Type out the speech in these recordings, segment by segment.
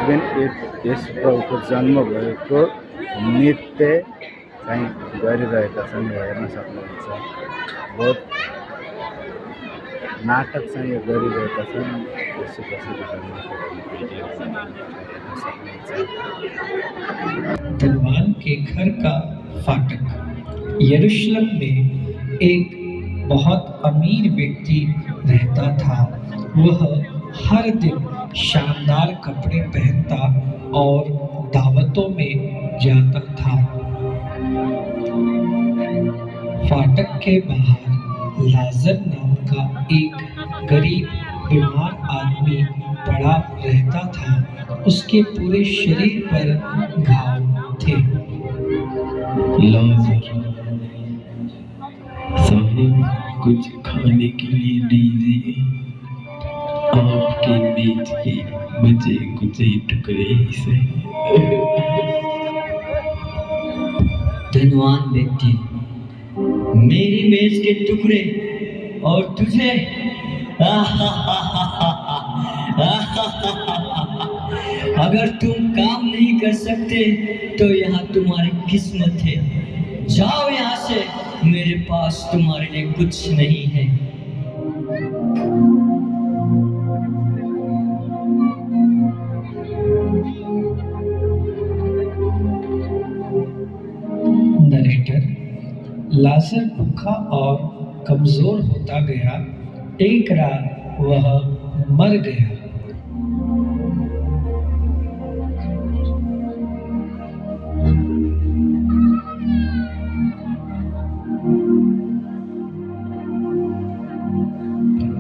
जुन yes प्रभुको जन्म भएको नृत्य चाहिँ गरिरहेका छन् हेर्न सक्नुहुन्छ। बहुत नाटक चाहिँ यो गरिरहेका छन्। यसो कसरी जन्मको भिडियो हेर्न सक्नुहुन्छ। धनवान के घर का फाटक। यरूशलेम में एक बहुत अमीर व्यक्ति रहता था। वह हर दिन शानदार कपड़े पहनता और दावतों में जाता था। फाटक के बाहर लाजर नाम का एक गरीब बीमार आदमी पड़ा रहता था। उसके पूरे शरीर पर घाव थे। लाजर साहब, कुछ खाने के लिए दीजिए। आपकी मेज के बचे कुचे टुकड़े ही से। धनवान व्यक्ति, मेरी मेज के टुकड़े और तुझे अगर तुम काम नहीं कर सकते तो यहाँ तुम्हारी किस्मत है। जाओ यहाँ से, मेरे पास तुम्हारे लिए कुछ नहीं है। नरेटर, लाजर भूखा और कमजोर होता गया। एक रात वह मर गया।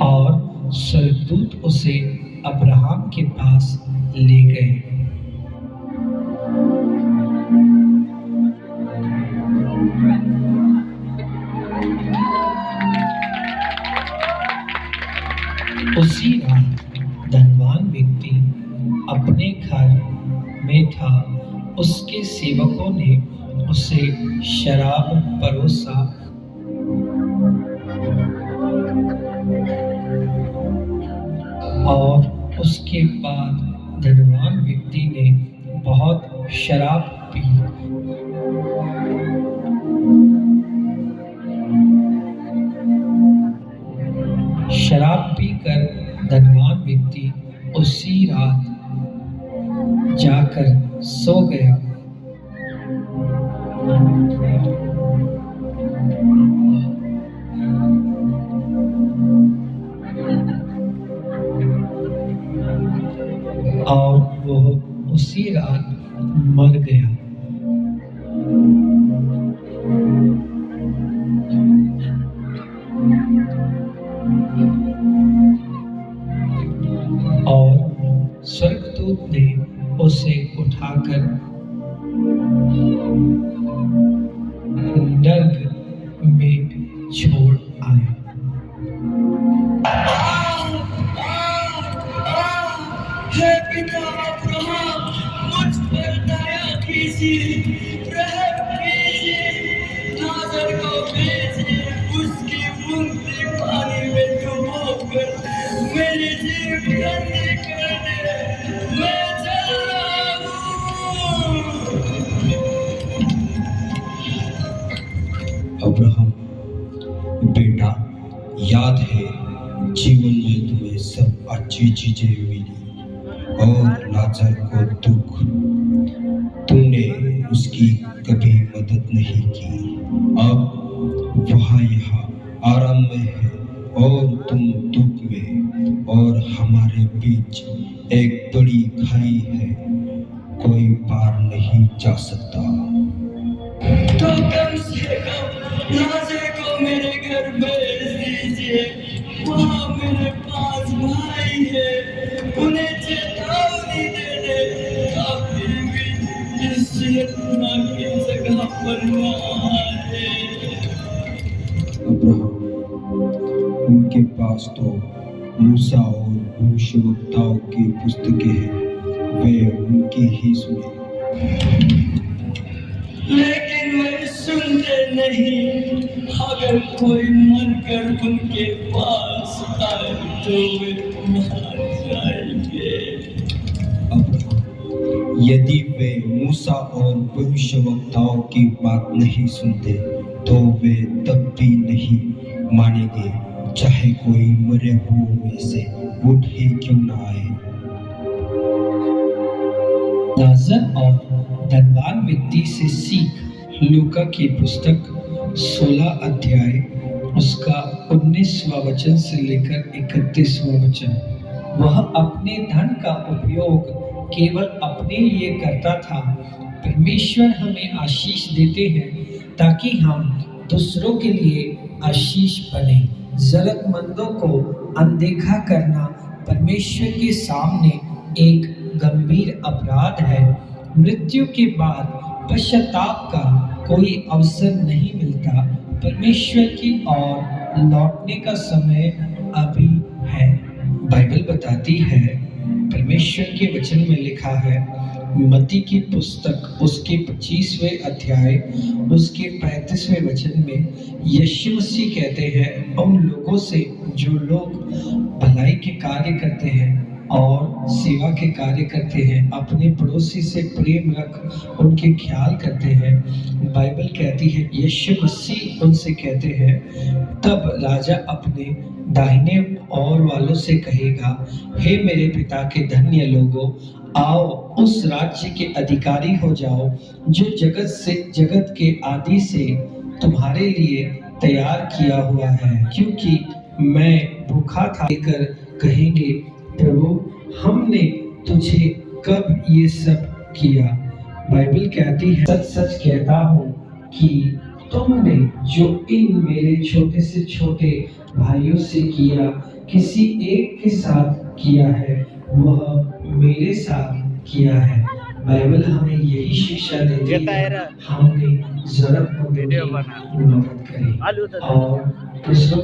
और स्वर्गदूत उसे अब्राहम के पास ले गए। उसी रात धनवान व्यक्ति अपने घर में था। उसके सेवकों ने उसे शराब परोसा। और उसके बाद धनवान व्यक्ति ने बहुत शराब पी। शराब पीकर धनवान व्यक्ति उसी रात जाकर सो गया। और वो उसी रात मर गया। और स्वर्गदूत ने उसे उठाकर नर्क में छोड़ आए। हे पिता अब्राहम, मुझ पर दया कीजिए, रहम कीजिए। लाजर को भेजिए, उसकी मुंह पानी में डुबोकर मेरी जीभ ठंडी कर दे। मैं चल रहा हूँ। अब्राहम बेटा, याद है जीवन में तुम्हें सब अच्छी चीजें मिली और लाजर को दुख। तुमने उसकी कभी मदद नहीं की। अब वह यहाँ आराम में है और तुम दुख में, और हमारे बीच एक बड़ी खाई है, कोई पार नहीं जा सकता। तो कम से कम लाजर को मेरे घर भेज दीजिए। वहाँ मेरे पास भाई है, उन्हें चेतावनी दे दे ताकि भी इस यत्ना की जगह पर न आए। अब्राहम, उनके पास तो मूसा और भविष्यवक्ताओं की पुस्तकें हैं, वे उनकी ही सुने। लेकिन वे सुनते नहीं। अगर कोई मरकर उनके पास आए तो वे मर जाएंगे। अब्राहम, यदि वे मूसा और भविष्यवक्ताओं की बात नहीं सुनते तो वे तब भी नहीं मानेंगे, चाहे कोई मरे हुओं में से उठ ही क्यों न आए। लाजर और धनवान व्यक्ति से सीख। लूका की पुस्तक 16 अध्याय उसका 19वां वचन से लेकर 31वां वचन। वह अपने धन का उपयोग केवल अपने लिए करता था। परमेश्वर हमें आशीष देते हैं ताकि हम दूसरों के लिए आशीष बने। जरूरतमंदों को अनदेखा करना परमेश्वर के सामने एक गंभीर अपराध है। मृत्यु के बाद पश्चाताप का कोई अवसर नहीं मिलता। परमेश्वर की ओर लौटने का समय अभी है। बाइबल बताती है, परमेश्वर के वचन में लिखा है, मत्ती की पुस्तक उसके 25वें अध्याय उसके 35वें वचन में यीशु मसीह कहते हैं, उन लोगों से जो लोग भलाई के कार्य करते हैं और सेवा के कार्य करते हैं, अपने पड़ोसी से प्रेम रख उनके ख्याल करते हैं। बाइबल कहती है, यीशु मसीह उनसे कहते हैं, तब राजा अपने दाहिने ओर वालों से कहेगा, हे मेरे पिता के धन्य लोगों, आओ उस राज्य के अधिकारी हो जाओ जो जगत के आदि से तुम्हारे लिए तैयार किया हुआ है। क्योंकि मैं भूखा था, लेकर कहेंगे, प्रभु हमने तुझे कब ये सब किया। बाइबल कहती है, सच सच कहता हूँ कि तुमने जो इन मेरे छोटे से छोटे भाइयों से किया, किसी एक के साथ किया है, वह मेरे साथ किया है। बाइबल हमें यही शिक्षा देती है, हमने जरूरतमंदों की मदद करें और दूसरों